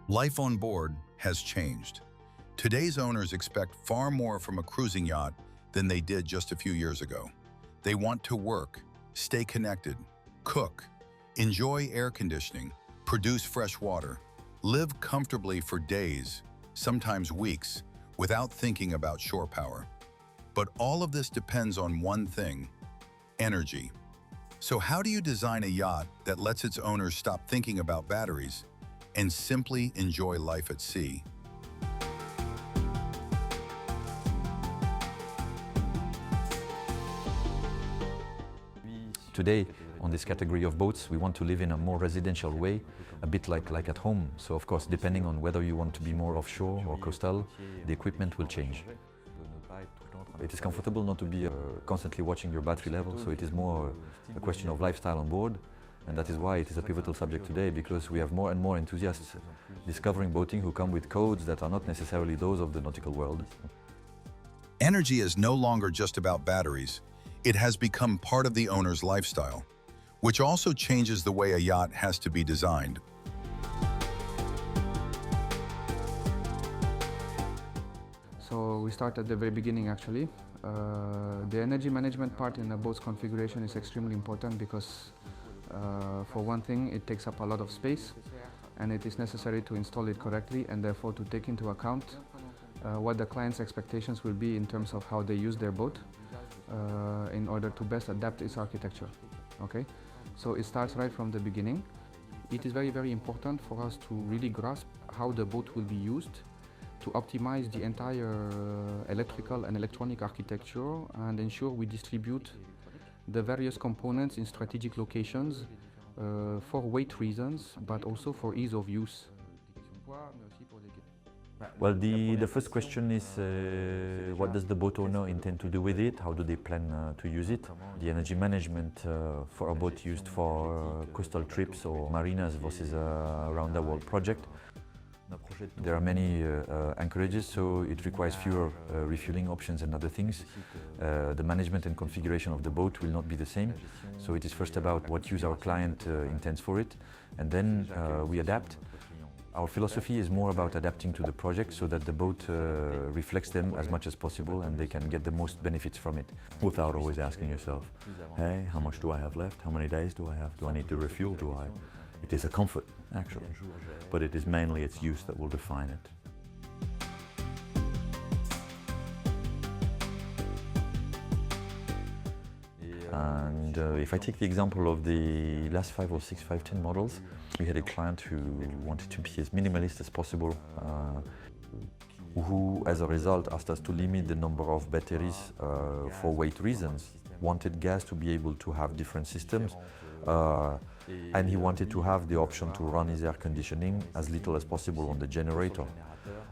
Life on board has changed. Today's owners expect far more from a cruising yacht than they did just a few years ago. They want to work, stay connected, cook, enjoy air conditioning, produce fresh water, live comfortably for days, sometimes weeks, without thinking about shore power. But all of this depends on one thing: energy. So how do you design a yacht that lets its owners stop thinking about batteries and simply enjoy life at sea? Today, on this category of boats, we want to live in a more residential way, a bit like at home. So of course, depending on whether you want to be more offshore or coastal, the equipment will change. It is comfortable not to be constantly watching your battery level, so it is more a question of lifestyle on board. And that is why it is a pivotal subject today, because we have more and more enthusiasts discovering boating who come with codes that are not necessarily those of the nautical world. Energy is no longer just about batteries. It has become part of the owner's lifestyle, which also changes the way a yacht has to be designed. So we start at the very beginning actually. The energy management part in a boat's configuration is extremely important because for one thing, it takes up a lot of space and it is necessary to install it correctly and therefore to take into account what the client's expectations will be in terms of how they use their boat in order to best adapt its architecture. Okay? So it starts right from the beginning. It is very, very important for us to really grasp how the boat will be used to optimize the entire electrical and electronic architecture and ensure we distribute the various components in strategic locations for weight reasons, but also for ease of use. Well, the first question is what does the boat owner intend to do with it? How do they plan to use it? The energy management for a boat used for coastal trips or marinas versus a round-the-world project. There are many anchorages, so it requires fewer refueling options and other things. The management and configuration of the boat will not be the same. So it is first about what use our client intends for it, and then we adapt. Our philosophy is more about adapting to the project so that the boat reflects them as much as possible and they can get the most benefits from it, without always asking yourself, hey, how much do I have left? How many days do I have? Do I need to refuel? It is a comfort, actually, but it is mainly its use that will define it. And if I take the example of the last 5 or 6 510 models, we had a client who wanted to be as minimalist as possible, who as a result asked us to limit the number of batteries for weight reasons, wanted gas to be able to have different systems, and he wanted to have the option to run his air conditioning as little as possible on the generator.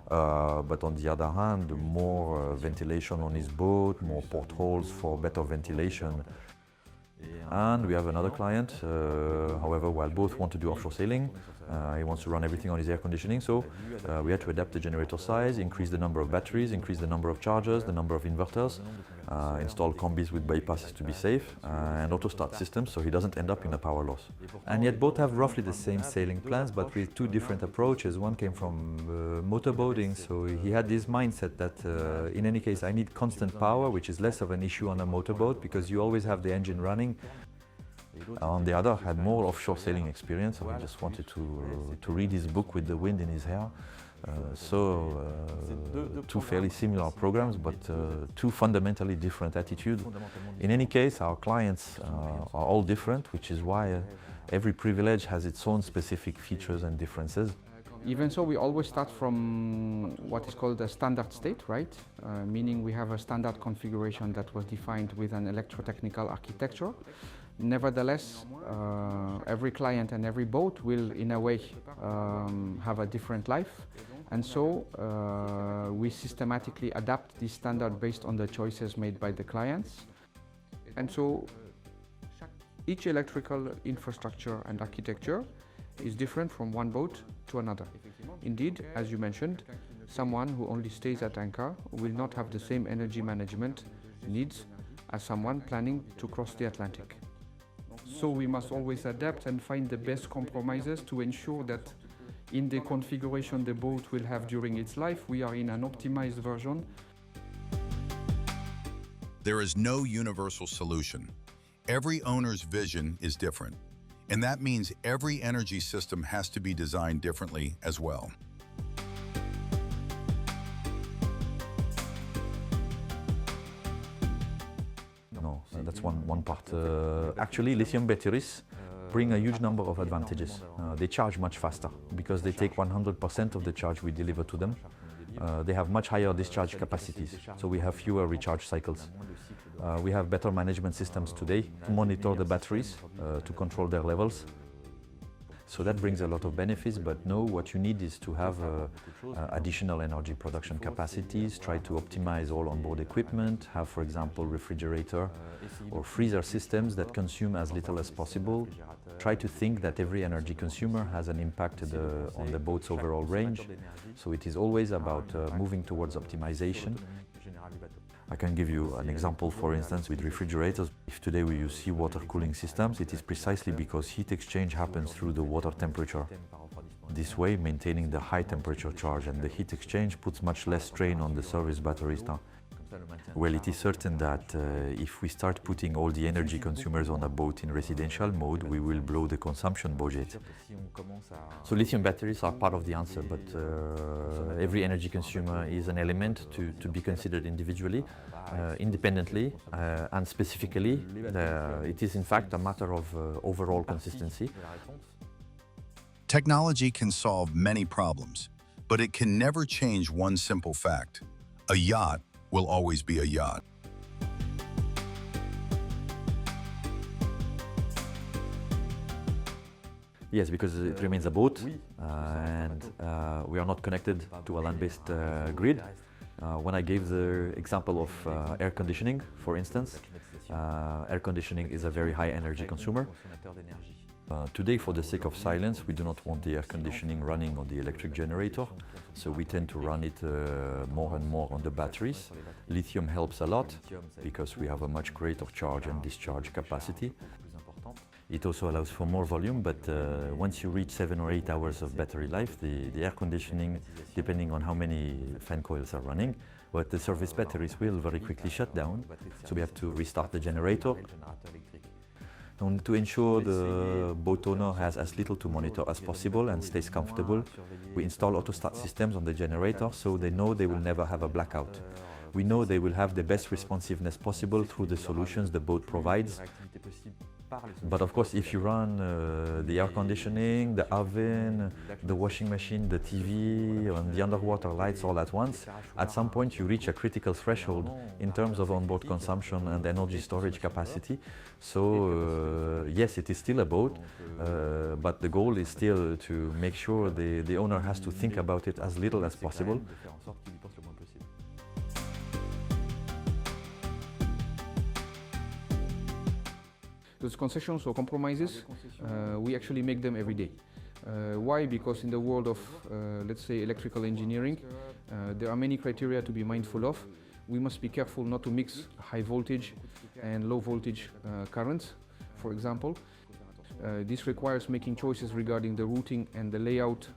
But on the other hand, more ventilation on his boat, more portholes for better ventilation. And we have another client, however, while both want to do offshore sailing, he wants to run everything on his air conditioning, so we had to adapt the generator size, increase the number of batteries, increase the number of chargers, the number of inverters, install combis with bypasses to be safe, and auto-start systems so he doesn't end up in a power loss. And yet both have roughly the same sailing plans, but with two different approaches. One came from motorboating, so he had this mindset that in any case I need constant power, which is less of an issue on a motorboat because you always have the engine running. On the other, had more offshore sailing experience, so he just wanted to read his book with the wind in his hair. Two fairly similar programs, but two fundamentally different attitudes. In any case, our clients are all different, which is why every privilege has its own specific features and differences. Even so, we always start from what is called a standard state, right? Meaning we have a standard configuration that was defined with an electrotechnical architecture. Nevertheless, every client and every boat will, in a way, have a different life. And so we systematically adapt this standard based on the choices made by the clients. And so each electrical infrastructure and architecture is different from one boat to another. Indeed, as you mentioned, someone who only stays at anchor will not have the same energy management needs as someone planning to cross the So we must always adapt and find the best compromises to ensure that in the configuration the boat will have during its life. We are in an optimized version. There is no universal solution. Every owner's vision is different, and that means every energy system has to be designed differently as well. No, that's one part. Actually, lithium batteries bring a huge number of advantages. They charge much faster because they take 100% of the charge we deliver to them. They have much higher discharge capacities, so we have fewer recharge cycles. We have better management systems today to monitor the batteries, to control their levels. So that brings a lot of benefits, but no, what you need is to have additional energy production capacities, try to optimize all onboard equipment, have, for example, refrigerator or freezer systems that consume as little as possible. Try to think that every energy consumer has an impact on the boat's overall range. So it is always about moving towards optimization. I can give you an example, for instance, with refrigerators. If today we use seawater cooling systems, it is precisely because heat exchange happens through the water temperature. This way, maintaining the high temperature charge, and the heat exchange puts much less strain on the service batteries now. Well, it is certain that if we start putting all the energy consumers on a boat in residential mode, we will blow the consumption budget. So lithium batteries are part of the answer, but every energy consumer is an element to be considered individually, independently, and specifically. It is in fact a matter of overall consistency. Technology can solve many problems, but it can never change one simple fact. A yacht will always be a yacht. Yes, because it remains a boat, and we are not connected to a land-based grid. When I gave the example of air conditioning, for instance, air conditioning is a very high energy consumer. Today, for the sake of silence, we do not want the air conditioning running on the electric generator, so we tend to run it more and more on the batteries. Lithium helps a lot because we have a much greater charge and discharge capacity. It also allows for more volume, but once you reach 7 or 8 hours of battery life, the air conditioning, depending on how many fan coils are running, but the service batteries will very quickly shut down, so we have to restart the generator. And to ensure the boat owner has as little to monitor as possible and stays comfortable, we install auto-start systems on the generator so they know they will never have a blackout. We know they will have the best responsiveness possible through the solutions the boat provides. But of course, if you run the air conditioning, the oven, the washing machine, the TV, and the underwater lights all at once, at some point you reach a critical threshold in terms of onboard consumption and energy storage capacity. So yes, it is still a boat, but the goal is still to make sure the owner has to think about it as little as possible. Those concessions or compromises, we actually make them every day. Why? Because in the world of, let's say, electrical engineering, there are many criteria to be mindful of. We must be careful not to mix high voltage and low voltage currents, for example. This requires making choices regarding the routing and the layout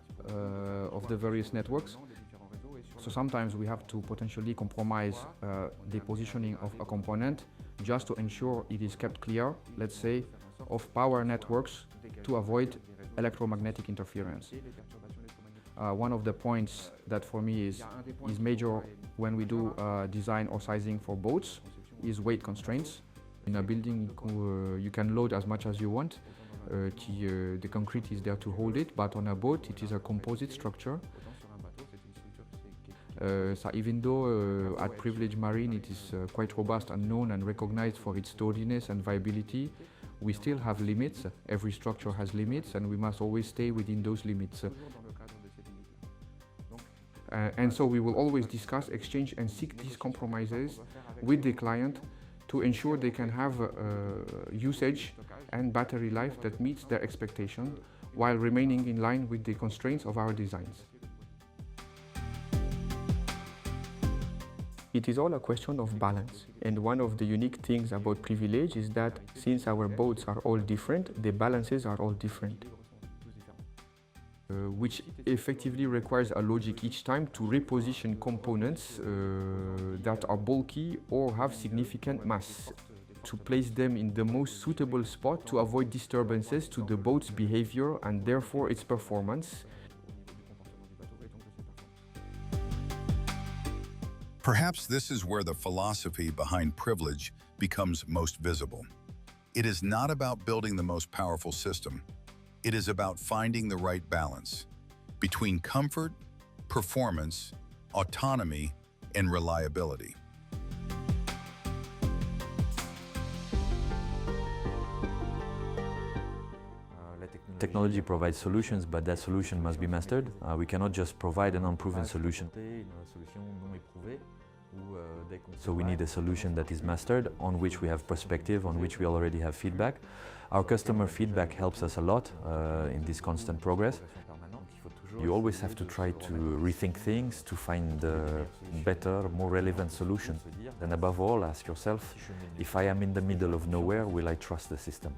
of the various networks. So sometimes we have to potentially compromise the positioning of a component just to ensure it is kept clear, let's say, of power networks to avoid electromagnetic interference. One of the points that for me is major when we do design or sizing for boats is weight constraints. In a building, you can load as much as you want. The concrete is there to hold it, but on a boat, it is a composite structure. So even though at Privilege Marine it is quite robust and known and recognized for its sturdiness and viability, we still have limits. Every structure has limits, and we must always stay within those limits. And so we will always discuss, exchange and seek these compromises with the client to ensure they can have usage and battery life that meets their expectation while remaining in line with the constraints of our designs. It is all a question of balance, and one of the unique things about Privilege is that since our boats are all different, the balances are all different. which effectively requires a logic each time to reposition components that are bulky or have significant mass, to place them in the most suitable spot to avoid disturbances to the boat's behavior and therefore its performance. Perhaps this is where the philosophy behind Privilege becomes most visible. It is not about building the most powerful system. It is about finding the right balance between comfort, performance, autonomy, and reliability. Technology provides solutions, but that solution must be mastered. We cannot just provide an unproven solution. So we need a solution that is mastered, on which we have perspective, on which we already have feedback. Our customer feedback helps us a lot in this constant progress. You always have to try to rethink things, to find better, more relevant solutions. And above all, ask yourself, if I am in the middle of nowhere, will I trust the system?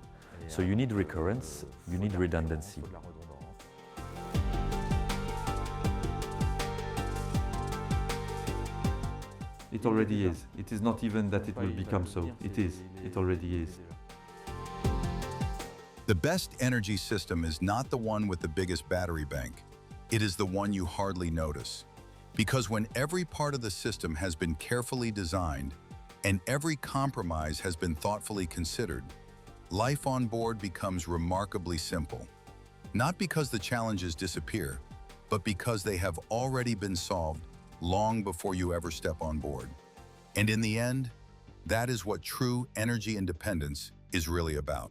So you need recurrence, you need redundancy. It already is. It is not even that it will become so. It is. It already is. The best energy system is not the one with the biggest battery bank. It is the one you hardly notice. Because when every part of the system has been carefully designed and every compromise has been thoughtfully considered, life on board becomes remarkably simple. Not because the challenges disappear, but because they have already been solved long before you ever step on board. And in the end, that is what true energy independence is really about.